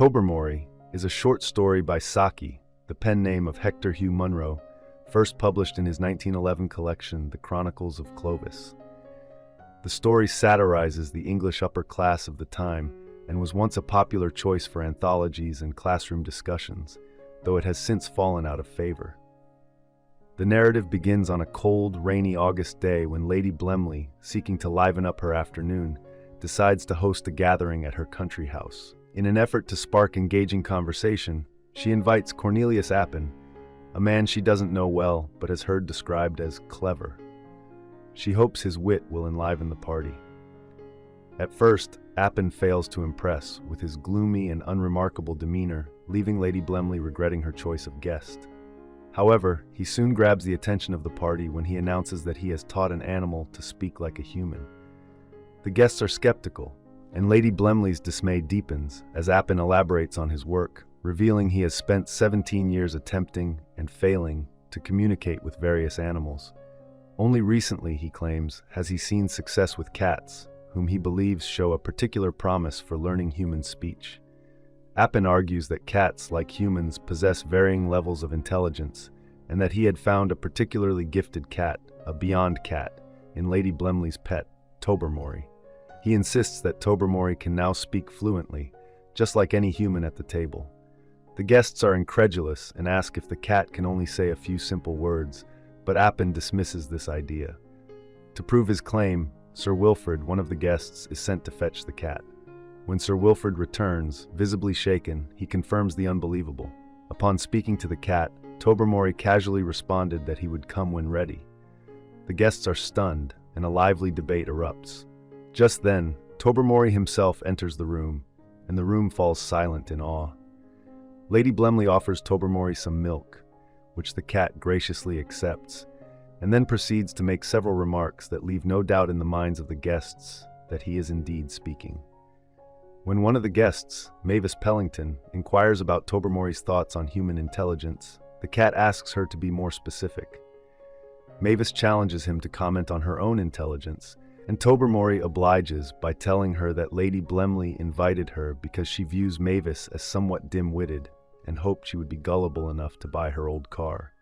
Tobermory is a short story by Saki, the pen name of Hector Hugh Munro, first published in his 1911 collection, The Chronicles of Clovis. The story satirizes the English upper class of the time and was once a popular choice for anthologies and classroom discussions, though it has since fallen out of favor. The narrative begins on a cold, rainy August day when Lady Blemley, seeking to liven up her afternoon, decides to host a gathering at her country house. In an effort to spark engaging conversation, she invites Cornelius Appin, a man she doesn't know well but has heard described as clever. She hopes his wit will enliven the party. At first, Appin fails to impress with his gloomy and unremarkable demeanor, leaving Lady Blemley regretting her choice of guest. However, he soon grabs the attention of the party when he announces that he has taught an animal to speak like a human. The guests are skeptical, and Lady Blemley's dismay deepens as Appin elaborates on his work, revealing he has spent 17 years attempting and failing to communicate with various animals. Only recently, he claims, has he seen success with cats, whom he believes show a particular promise for learning human speech. Appin argues that cats, like humans, possess varying levels of intelligence, and that he had found a particularly gifted cat, a beyond cat, in Lady Blemley's pet, Tobermory. He insists that Tobermory can now speak fluently, just like any human at the table. The guests are incredulous and ask if the cat can only say a few simple words, but Appin dismisses this idea. To prove his claim, Sir Wilfrid, one of the guests, is sent to fetch the cat. When Sir Wilfrid returns, visibly shaken, he confirms the unbelievable. Upon speaking to the cat, Tobermory casually responded that he would come when ready. The guests are stunned, and a lively debate erupts. Just then, Tobermory himself enters the room, and the room falls silent in awe. Lady Blemley offers Tobermory some milk, which the cat graciously accepts, and then proceeds to make several remarks that leave no doubt in the minds of the guests that he is indeed speaking. When one of the guests, Mavis Pellington, inquires about Tobermory's thoughts on human intelligence, the cat asks her to be more specific. Mavis challenges him to comment on her own intelligence, and Tobermory obliges by telling her that Lady Blemley invited her because she views Mavis as somewhat dim-witted and hoped she would be gullible enough to buy her old car.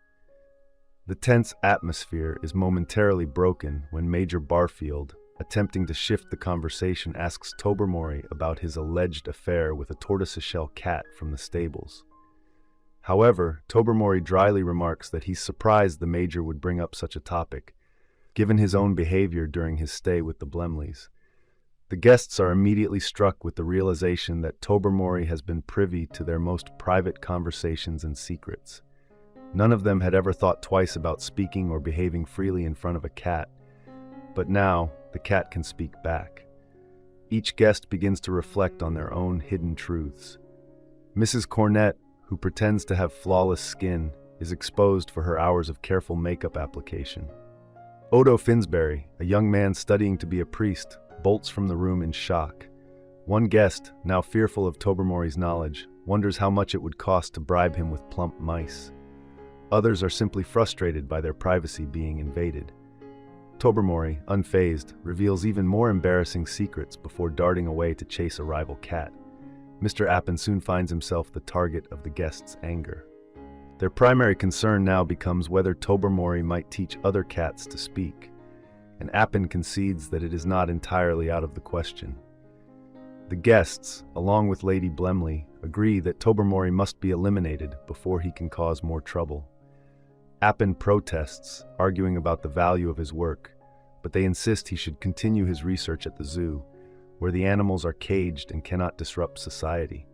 The tense atmosphere is momentarily broken when Major Barfield, attempting to shift the conversation, asks Tobermory about his alleged affair with a tortoiseshell cat from the stables. However, Tobermory dryly remarks that he's surprised the Major would bring up such a topic, given his own behavior during his stay with the Blemleys. The guests are immediately struck with the realization that Tobermory has been privy to their most private conversations and secrets. None of them had ever thought twice about speaking or behaving freely in front of a cat, but now the cat can speak back. Each guest begins to reflect on their own hidden truths. Mrs. Cornet, who pretends to have flawless skin, is exposed for her hours of careful makeup application. Odo Finsbury, a young man studying to be a priest, bolts from the room in shock. One guest, now fearful of Tobermory's knowledge, wonders how much it would cost to bribe him with plump mice. Others are simply frustrated by their privacy being invaded. Tobermory, unfazed, reveals even more embarrassing secrets before darting away to chase a rival cat. Mr. Appin soon finds himself the target of the guests' anger. Their primary concern now becomes whether Tobermory might teach other cats to speak, and Appin concedes that it is not entirely out of the question. The guests, along with Lady Blemley, agree that Tobermory must be eliminated before he can cause more trouble. Appin protests, arguing about the value of his work, but they insist he should continue his research at the zoo, where the animals are caged and cannot disrupt society.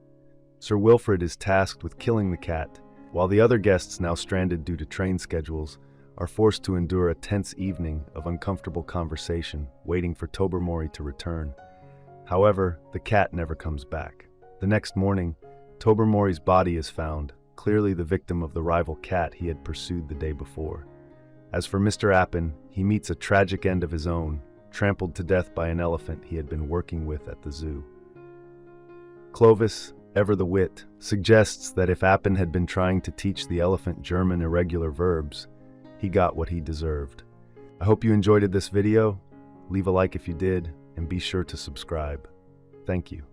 Sir Wilfrid is tasked with killing the cat, while the other guests, now stranded due to train schedules, are forced to endure a tense evening of uncomfortable conversation, waiting for Tobermory to return. However, the cat never comes back. The next morning, Tobermory's body is found, clearly the victim of the rival cat he had pursued the day before. As for Mr. Appin, he meets a tragic end of his own, trampled to death by an elephant he had been working with at the zoo. Clovis, ever the wit, suggests that if Appin had been trying to teach the elephant German irregular verbs, he got what he deserved. I hope you enjoyed this video. Leave a like if you did, and be sure to subscribe. Thank you.